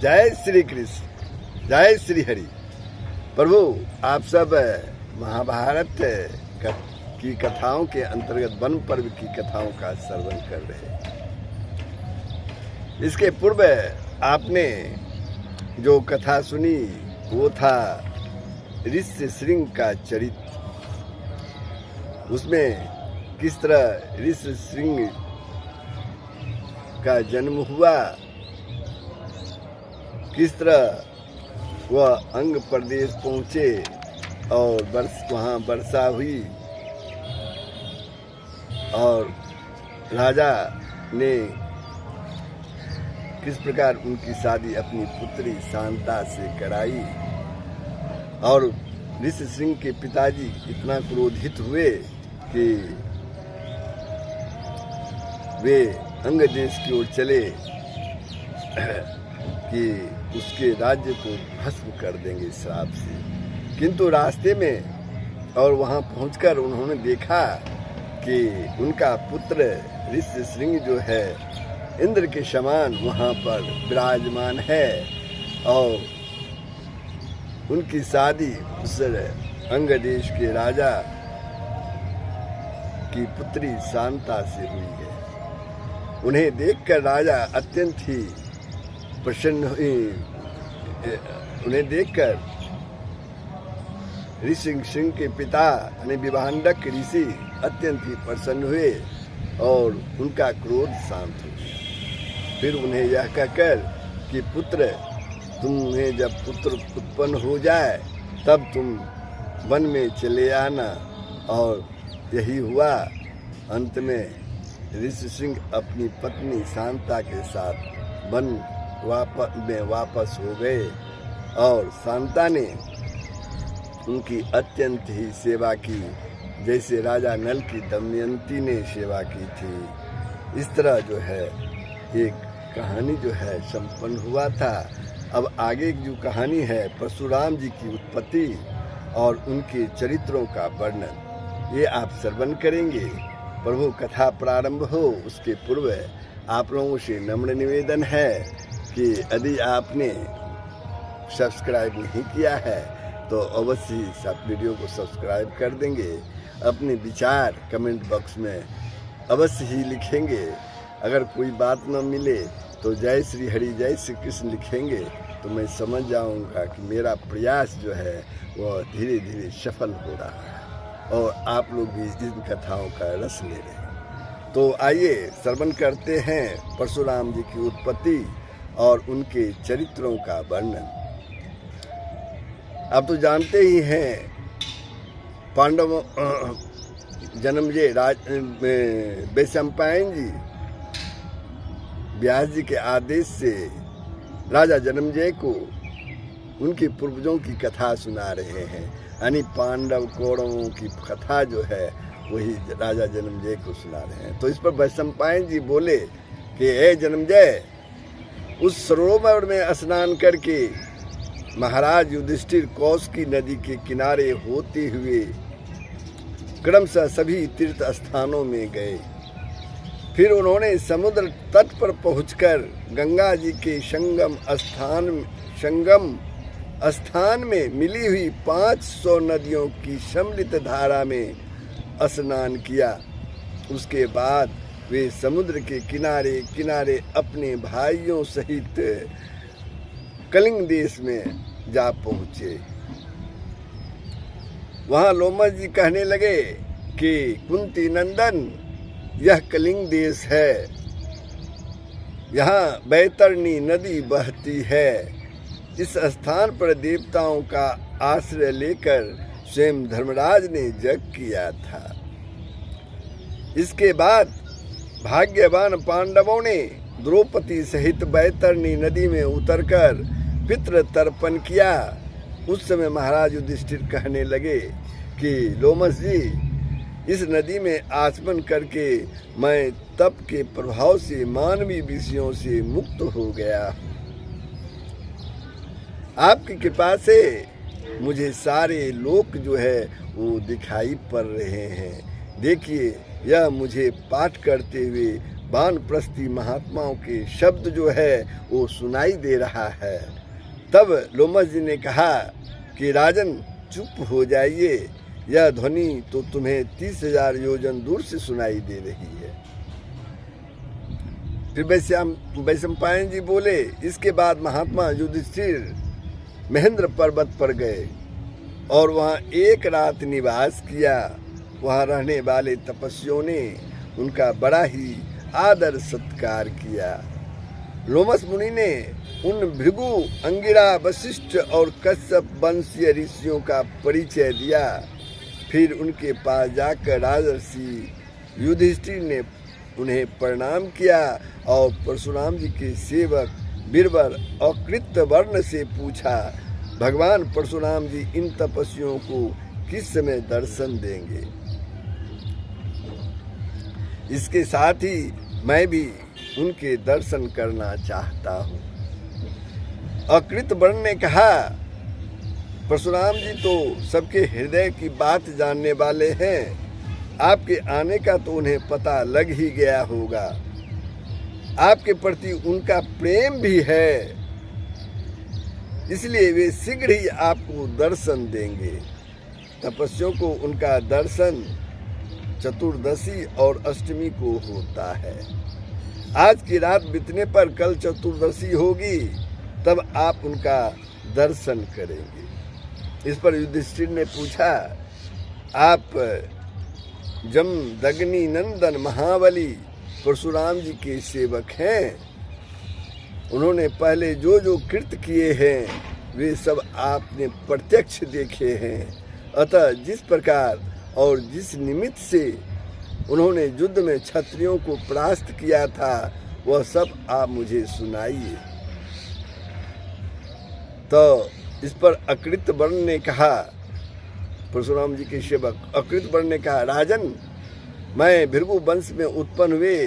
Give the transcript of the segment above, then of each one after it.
जय श्री कृष्ण, जय श्री हरि। प्रभु आप सब महाभारत की कथाओं के अंतर्गत वन पर्व की कथाओं का श्रवण कर रहे हैं। इसके पूर्व आपने जो कथा सुनी वो था ऋष्यशृंग का चरित्र। उसमें किस तरह ऋष्यशृंग का जन्म हुआ, किस तरह वह अंग प्रदेश पहुँचे और वहाँ वर्षा हुई और राजा ने किस प्रकार उनकी शादी अपनी पुत्री शांता से कराई। और ऋष्यशृंग के पिताजी इतना क्रोधित हुए कि वे अंग देश की ओर चले कि उसके राज्य को भस्म कर देंगे श्राप से। किंतु रास्ते में और वहां पहुंचकर उन्होंने देखा कि उनका पुत्र ऋष्यशृंग जो है इंद्र के समान वहां पर विराजमान है और उनकी शादी उस अंग देश के राजा की पुत्री शांता से हुई है। उन्हें देखकर राजा अत्यंत ही प्रसन्न हुए। उन्हें देखकर ऋष्यशृंग के पिता यानी विभांडक ऋषि अत्यंत ही प्रसन्न हुए और उनका क्रोध शांत हो गया। फिर उन्हें यह कहकर कि पुत्र, तुम्हें जब पुत्र उत्पन्न हो जाए तब तुम वन में चले आना। और यही हुआ। अंत में ऋष्यशृंग अपनी पत्नी शांता के साथ वन में वापस हो गए और शांता ने उनकी अत्यंत ही सेवा की, जैसे राजा नल की दमयंती ने सेवा की थी। इस तरह जो है एक कहानी जो है संपन्न हुआ था। अब आगे जो कहानी है परशुराम जी की उत्पत्ति और उनके चरित्रों का वर्णन, ये आप श्रवण करेंगे। प्रभु कथा प्रारंभ हो उसके पूर्व आप लोगों से नम्र निवेदन है कि यदि आपने सब्सक्राइब नहीं किया है तो अवश्य ही आप वीडियो को सब्सक्राइब कर देंगे। अपने विचार कमेंट बॉक्स में अवश्य ही लिखेंगे। अगर कोई बात न मिले तो जय श्री हरि जय श्री कृष्ण लिखेंगे तो मैं समझ जाऊंगा कि मेरा प्रयास जो है वह धीरे धीरे सफल हो रहा है और आप लोग भी इन कथाओं का रस ले रहे हैं। तो आइए श्रवण करते हैं परशुराम जी की उत्पत्ति और उनके चरित्रों का वर्णन। आप तो जानते ही हैं पांडव जन्मजय वैशंपायन जी व्यास जी के आदेश से राजा जन्मजय को उनके पूर्वजों की कथा सुना रहे हैं। यानी पांडव कौरवों की कथा जो है वही राजा जन्मजय को सुना रहे हैं। तो इस पर वैशंपायन जी बोले कि हे जन्मजय, उस सरोवर में स्नान करके महाराज युधिष्ठिर कौशिकी नदी के किनारे होते हुए क्रमशः सभी तीर्थ स्थानों में गए। फिर उन्होंने समुद्र तट पर पहुंचकर गंगा जी के संगम स्थान में मिली हुई 500 नदियों की सम्मिलित धारा में स्नान किया। उसके बाद वे समुद्र के किनारे किनारे अपने भाइयों सहित कलिंग देश में जा पहुँचे। वहाँ लोमस जी कहने लगे कि कुंती नंदन, यह कलिंग देश है, यहाँ बैतरणी नदी बहती है। इस स्थान पर देवताओं का आश्रय लेकर स्वयं धर्मराज ने यज्ञ किया था। इसके बाद भाग्यवान पांडवों ने द्रौपदी सहित बैतरणी नदी में उतरकर पितृ तर्पण किया। उस समय महाराज युधिष्ठिर कहने लगे कि लोमस जी, इस नदी में आचमन करके मैं तप के प्रभाव से मानवीय विषयों से मुक्त हो गया। आपकी कृपा से मुझे सारे लोक जो है वो दिखाई पड़ रहे हैं। देखिए, यह मुझे पाठ करते हुए वानप्रस्थी महात्माओं के शब्द जो है वो सुनाई दे रहा है। तब लोमस जी ने कहा कि राजन चुप हो जाइए, यह ध्वनि तो तुम्हें 30,000 योजन दूर से सुनाई दे रही है। फिर वैशंपायन जी बोले, इसके बाद महात्मा युधिष्ठिर महेंद्र पर्वत पर गए और वहां एक रात निवास किया। वहां रहने वाले तपस्वियों ने उनका बड़ा ही आदर सत्कार किया। लोमस मुनि ने उन भृगु, अंगिरा, वशिष्ठ और कश्यप वंशीय ऋषियों का परिचय दिया। फिर उनके पास जाकर राजर्षि युधिष्ठिर ने उन्हें प्रणाम किया और परशुराम जी के सेवक बीरबल अकृत वर्ण से पूछा, भगवान परशुराम जी इन तपस्वियों को किस समय दर्शन देंगे? इसके साथ ही मैं भी उनके दर्शन करना चाहता हूँ। अकृत वर्ण ने कहा, परशुराम जी तो सबके हृदय की बात जानने वाले हैं, आपके आने का तो उन्हें पता लग ही गया होगा। आपके प्रति उनका प्रेम भी है, इसलिए वे शीघ्र ही आपको दर्शन देंगे। तपस्वियों को उनका दर्शन चतुर्दशी और अष्टमी को होता है। आज की रात बीतने पर कल चतुर्दशी होगी, तब आप उनका दर्शन करेंगे। इस पर युधिष्ठिर ने पूछा, आप जमदग्नि नंदन महाबली परशुराम जी के सेवक हैं। उन्होंने पहले जो जो कृत्य किए हैं वे सब आपने प्रत्यक्ष देखे हैं। अतः जिस प्रकार और जिस निमित्त से उन्होंने युद्ध में क्षत्रियों को परास्त किया था वह सब आप मुझे सुनाइए। तो इस पर अकृत वर्ण ने कहा, परशुराम जी के सेवक अकृत वर्ण ने कहा, राजन, मैं भृगु वंश में उत्पन्न हुए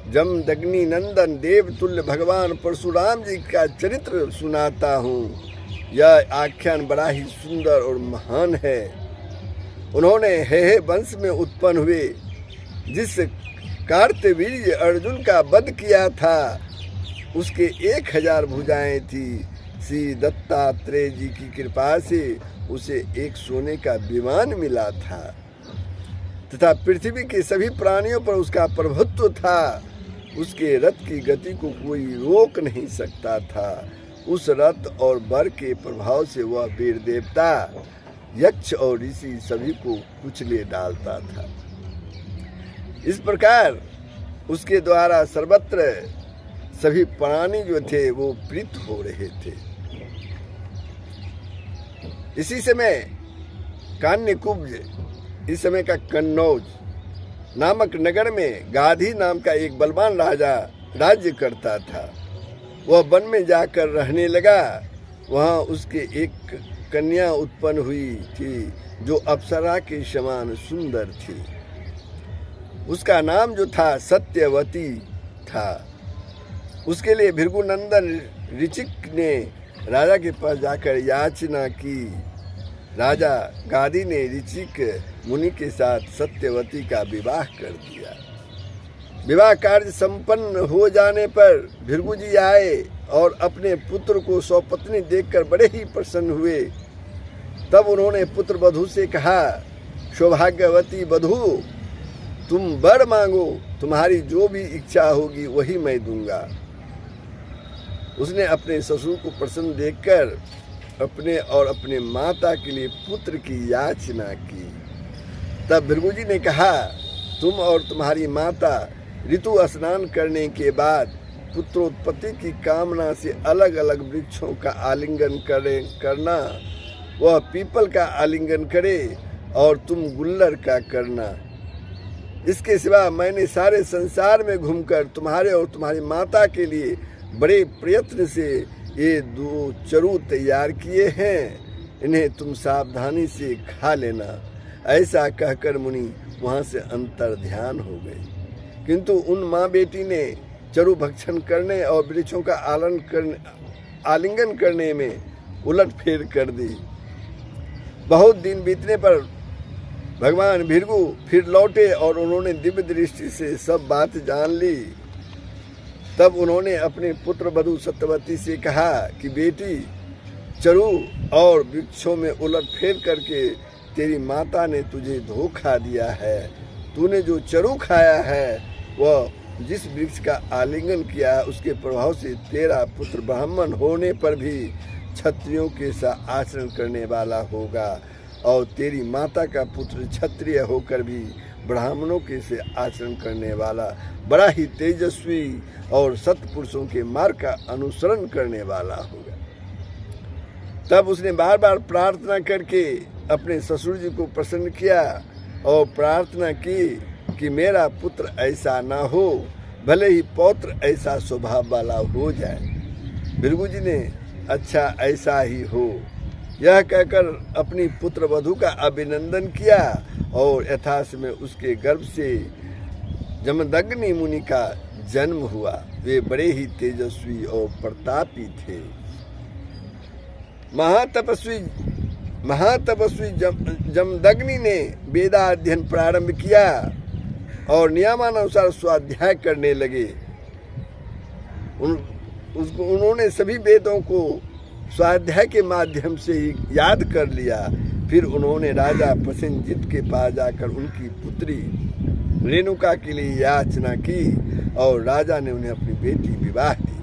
जमदग्नि नंदन देवतुल्य भगवान परशुराम जी का चरित्र सुनाता हूँ। यह आख्यान बड़ा ही सुंदर और महान है। उन्होंने हेहे वंश में उत्पन्न हुए जिस कार्तवीर्य अर्जुन का वध किया था उसके 1000 भुजाएं थी। श्री दत्तात्रेय जी की कृपा से उसे एक सोने का विमान मिला था तथा पृथ्वी के सभी प्राणियों पर उसका प्रभुत्व था। उसके रथ की गति को कोई रोक नहीं सकता था। उस रथ और बर के प्रभाव से वह वीर देवता, यक्ष और ऋषि सभी को कुचले डालता था। इस प्रकार उसके द्वारा सर्वत्र सभी प्राणी जो थे वो प्रीत हो रहे थे। इसी समय कान्यकुब्ज, इस समय का कन्नौज नामक नगर में गाधी नाम का एक बलवान राजा राज्य करता था। वह वन में जाकर रहने लगा। वहाँ उसके एक कन्या उत्पन्न हुई थी जो अप्सरा के समान सुंदर थी। उसका नाम जो था सत्यवती था। उसके लिए भृगुनंदन ऋचिक ने राजा के पास जाकर याचना की। राजा गादी ने ऋचिक मुनि के साथ सत्यवती का विवाह कर दिया। विवाह कार्य संपन्न हो जाने पर भृगु जी आए और अपने पुत्र को सौपत्नी देखकर बड़े ही प्रसन्न हुए। तब उन्होंने पुत्र वधू से कहा, सौभाग्यवती वधू, तुम वर मांगो, तुम्हारी जो भी इच्छा होगी वही मैं दूंगा। उसने अपने ससुर को प्रसन्न देखकर अपने और अपने माता के लिए पुत्र की याचना की। तब भृगु जी ने कहा, तुम और तुम्हारी माता ऋतु स्नान करने के बाद पुत्रोत्पत्ति की कामना से अलग अलग वृक्षों का आलिंगन करना। वह पीपल का आलिंगन करे और तुम गुल्लर का करना। इसके सिवा मैंने सारे संसार में घूमकर तुम्हारे और तुम्हारी माता के लिए बड़े प्रयत्न से ये 2 चरु तैयार किए हैं। इन्हें तुम सावधानी से खा लेना। ऐसा कहकर मुनि वहाँ से अंतर ध्यान हो गए। किंतु उन माँ बेटी ने चरु भक्षण करने और वृक्षों का आलिंगन करने में उलट फेर कर दी। बहुत दिन बीतने पर भगवान भृगु फिर लौटे और उन्होंने दिव्य दृष्टि से सब बात जान ली। तब उन्होंने अपने पुत्र वधू सत्यवती से कहा कि बेटी, चरु और वृक्षों में उलट फेर करके तेरी माता ने तुझे धोखा दिया है। तूने जो चरु खाया है, वह जिस वृक्ष का आलिंगन किया है, उसके प्रभाव से तेरा पुत्र ब्राह्मण होने पर भी क्षत्रियों के सा आचरण करने वाला होगा, और तेरी माता का पुत्र क्षत्रिय होकर भी ब्राह्मणों के से आचरण करने वाला, बड़ा ही तेजस्वी और सत्पुरुषों के मार्ग का अनुसरण करने वाला होगा। तब उसने बार बार प्रार्थना करके अपने ससुर जी को प्रसन्न किया और प्रार्थना की कि मेरा पुत्र ऐसा ना हो, भले ही पौत्र ऐसा स्वभाव वाला हो जाए। भृगु जी ने अच्छा ऐसा ही हो यह कहकर अपनी पुत्र वधू का अभिनंदन किया और यथासमय उसके गर्भ से जमदग्नि मुनि का जन्म हुआ। वे बड़े ही तेजस्वी और प्रतापी थे। महातपस्वी जमदग्नि ने वेदाध्ययन प्रारंभ किया और नियमानुसार स्वाध्याय करने लगे। उन्होंने सभी वेदों को स्वाध्याय के माध्यम से ही याद कर लिया। फिर उन्होंने राजा प्रसेनजित के पास जाकर उनकी पुत्री रेणुका के लिए याचना की और राजा ने उन्हें अपनी बेटी विवाह दी।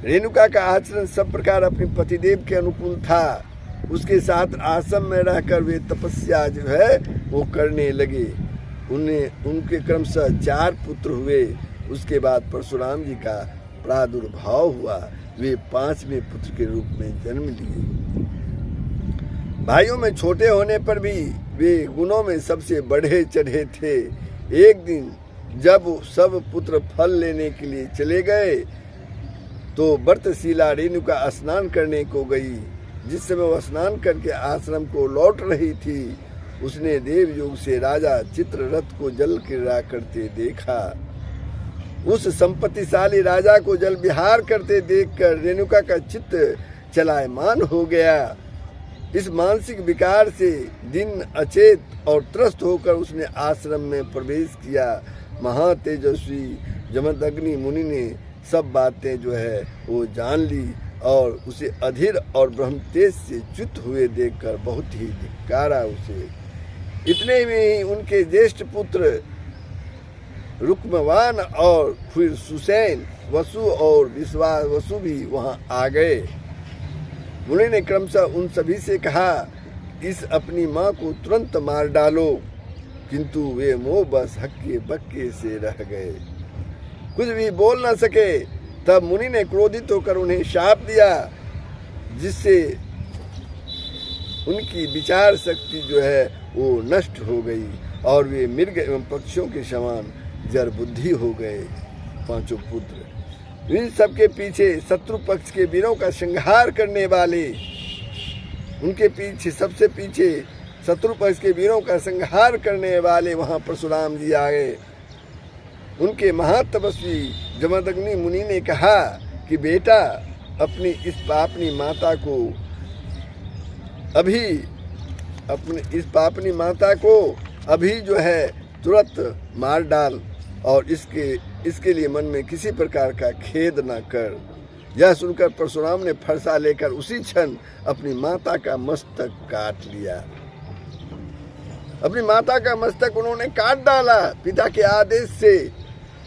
रेणुका का आचरण सब प्रकार अपने पतिदेव के अनुकूल था। उसके साथ आश्रम में रहकर वे तपस्या जो है वो करने लगे। उनके क्रमशः 4 पुत्र हुए। उसके बाद परशुराम जी का प्रादुर्भाव हुआ। वे 5वें पुत्र के रूप में जन्म लिए। भाइयों में छोटे होने पर भी वे गुणों में सबसे बढ़े चढ़े थे। एक दिन जब सब पुत्र फल लेने के लिए चले गए तो व्रतशीला रेणुका स्नान करने को गई। जिस समय वह स्नान करके आश्रम को लौट रही थी, उसने देवयोग से राजा चित्ररथ को जल क्रीड़ा करते देखा। उस संपत्तिशाली राजा को जल विहार करते देखकर रेणुका का चित्त चलायमान हो गया। इस मानसिक विकार से दिन अचेत और त्रस्त होकर उसने आश्रम में प्रवेश किया। महातेजस्वी जमदग्नि मुनि ने सब बातें जो है वो जान ली और उसे अधीर और ब्रह्मतेज से च्युत हुए देखकर बहुत ही धिक्कारा उसे। इतने में ही उनके ज्येष्ठ पुत्र रुक्मवान और फिर सुसैन, वसु और विश्वास वसु भी वहां आ गए। मुनि ने क्रमशः उन सभी से कहा, इस अपनी माँ को तुरंत मार डालो, किंतु वे मोह बस हक्के बक्के से रह गए, कुछ भी बोल न सके। तब मुनि ने क्रोधित होकर उन्हें शाप दिया, जिससे उनकी विचार शक्ति जो है वो नष्ट हो गई और वे मृग एवं पक्षियों के समान जड़ बुद्धि हो गए। 5 पुत्र इन सबके पीछे शत्रु पक्ष के वीरों का संहार करने वाले, उनके पीछे सबसे पीछे शत्रु पक्ष के वीरों का संहार करने वाले वहां परशुराम जी आ गए। उनके महातपस्वी जमदग्नि मुनि ने कहा कि बेटा, अपनी इस पापनी माता को अभी जो है तुरंत मार डाल और इसके लिए मन में किसी प्रकार का खेद न कर। यह सुनकर परशुराम ने फरसा लेकर उसी क्षण अपनी माता का मस्तक काट लिया। अपनी माता का मस्तक उन्होंने काट डाला पिता के आदेश से।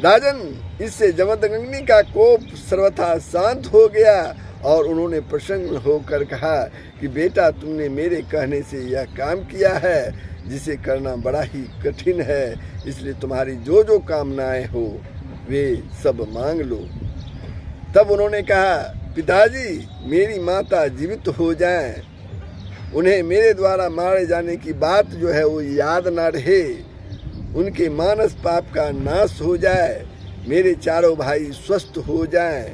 राजन, इससे जमदग्नि का कोप सर्वथा शांत हो गया और उन्होंने प्रसन्न होकर कहा कि बेटा, तुमने मेरे कहने से यह काम किया है जिसे करना बड़ा ही कठिन है, इसलिए तुम्हारी जो जो कामनाएं हो वे सब मांग लो। तब उन्होंने कहा, पिताजी, मेरी माता जीवित हो जाएं, उन्हें मेरे द्वारा मारे जाने की बात जो है वो याद ना रहे, उनके मानस पाप का नाश हो जाए, मेरे चारों भाई स्वस्थ हो जाएं,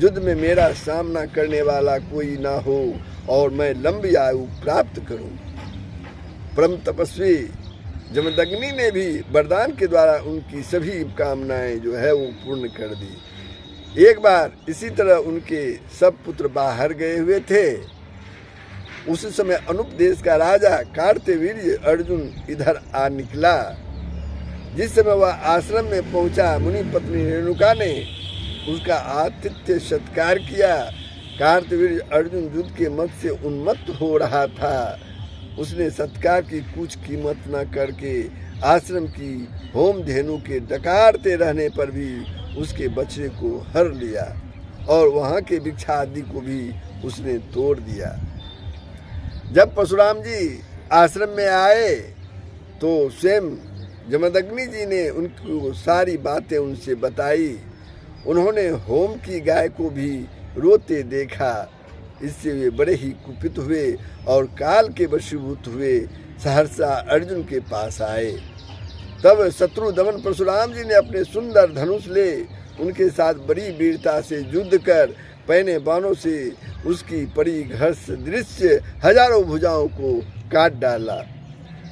युद्ध में मेरा सामना करने वाला कोई ना हो और मैं लंबी आयु प्राप्त करूं। परम तपस्वी जमदग्नि ने भी वरदान के द्वारा उनकी सभी कामनाएं जो है वो पूर्ण कर दी। एक बार इसी तरह उनके सब पुत्र बाहर गए हुए थे। उस समय अनुप देश का राजा कार्तवीर्य अर्जुन इधर आ निकला। जिस समय वह आश्रम में पहुंचा, मुनि पत्नी रेणुका ने उसका आतिथ्य सत्कार किया। कार्तवीर्य अर्जुन युद्ध के मत से उन्मत्त हो रहा था। उसने सत्कार की कुछ कीमत न करके आश्रम की होम धेनु के डकारते रहने पर भी उसके बछड़े को हर लिया और वहां के वृक्ष आदि को भी उसने तोड़ दिया। जब परशुराम जी आश्रम में आए तो स्वयं जमदग्नि जी ने उनको सारी बातें उनसे बताई। उन्होंने होम की गाय को भी रोते देखा। इससे वे बड़े ही कुपित हुए और काल के वशीभूत हुए सहर्षा अर्जुन के पास आए। तब शत्रु दमन परशुराम जी ने अपने सुंदर धनुष ले उनके साथ बड़ी वीरता से युद्ध कर पहने बाणों से उसकी परी घर्ष दृश्य हजारों भुजाओं को काट डाला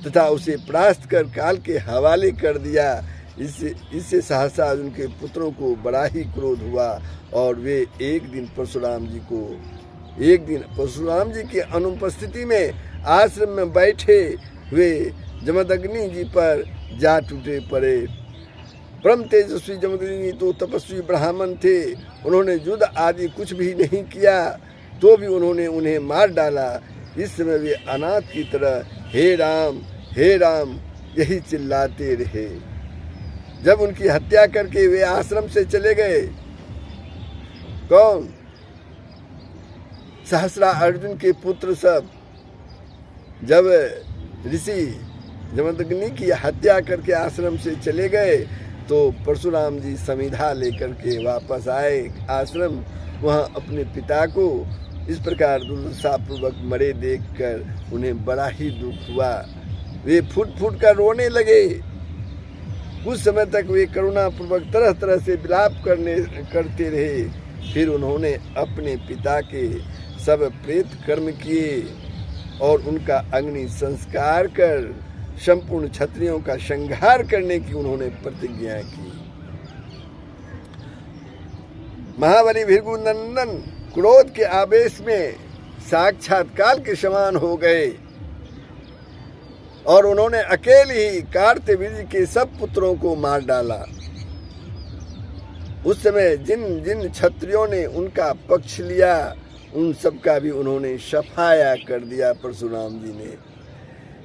तथा उसे परास्त कर काल के हवाले कर दिया। इससे सहसा अर्जुन के पुत्रों को बड़ा ही क्रोध हुआ और वे एक दिन परशुराम जी की अनुपस्थिति में आश्रम में बैठे हुए जमदग्नि जी पर जा टूटे पड़े। परम तेजस्वी जमदग्नि जी तो तपस्वी ब्राह्मण थे। उन्होंने युद्ध आदि कुछ भी नहीं किया तो भी उन्होंने उन्हें मार डाला। इस समय वे अनाथ की तरह हे राम यही चिल्लाते रहे। जब उनकी हत्या करके वे आश्रम से चले गए, कौन? सहस्रा अर्जुन के पुत्र सब जब ऋषि जमदग्नि की हत्या करके आश्रम से चले गए तो परशुराम जी समिधा लेकर के वापस आए आश्रम। वहाँ अपने पिता को इस प्रकार दुर्दशापूर्वक मरे देखकर उन्हें बड़ा ही दुख हुआ। वे फूट फूट कर रोने लगे। कुछ समय तक वे करुणापूर्वक तरह तरह से विलाप करते रहे। फिर उन्होंने अपने पिता के सब प्रेत कर्म किए और उनका अग्नि संस्कार कर संपूर्ण क्षत्रियों का संहार करने की उन्होंने प्रतिज्ञा की। महाबली भृगुनंदन क्रोध के आवेश में साक्षात काल के समान हो गए और उन्होंने अकेले ही कार्तवीर्य के सब पुत्रों को मार डाला। उस समय जिन जिन क्षत्रियों ने उनका पक्ष लिया उन सब का भी उन्होंने सफाया कर दिया परशुराम जी ने।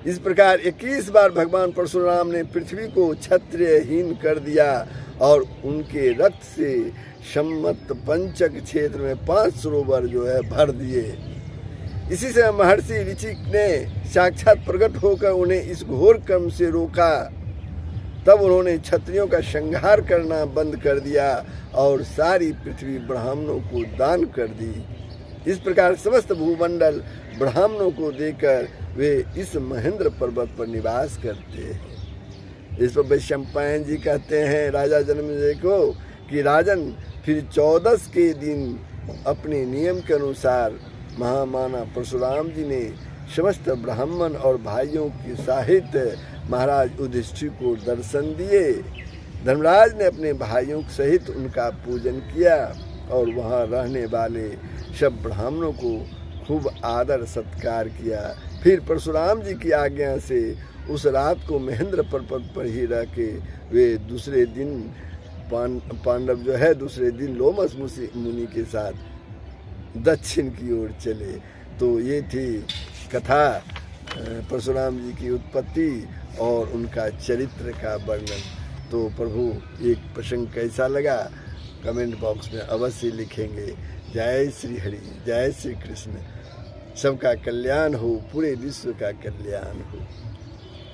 इस प्रकार 21 बार भगवान परशुराम ने पृथ्वी को क्षत्रियहीन कर दिया और उनके रक्त से सम्मत पंचक क्षेत्र में 5 सरोवर भर दिए। इसी से महर्षि ऋषिक ने साक्षात प्रकट होकर उन्हें इस घोर कर्म से रोका। तब उन्होंने क्षत्रियों का संहार करना बंद कर दिया और सारी पृथ्वी ब्राह्मणों को दान कर दी। इस प्रकार समस्त भूमंडल ब्राह्मणों को देकर वे इस महेंद्र पर्वत पर निवास करते हैं। इस पर वैशंपायन जी कहते हैं राजा जन्मेजय को कि राजन, फिर 14 के दिन अपने नियम के अनुसार महामाना परशुराम जी ने समस्त ब्राह्मण और भाइयों के सहित महाराज युधिष्ठिर को दर्शन दिए। धर्मराज ने अपने भाइयों सहित उनका पूजन किया और वहाँ रहने वाले सब ब्राह्मणों को खूब आदर सत्कार किया। फिर परशुराम जी की आज्ञा से उस रात को महेंद्र पर्वत पर ही रह के वे दूसरे दिन पांडव दूसरे दिन लोमस मुनि के साथ दक्षिण की ओर चले। तो ये थी कथा परशुराम जी की उत्पत्ति और उनका चरित्र का वर्णन। तो प्रभु एक प्रसंग कैसा लगा कमेंट बॉक्स में अवश्य लिखेंगे। जय श्री हरि, जय श्री कृष्ण। सबका कल्याण हो, पूरे विश्व का कल्याण हो।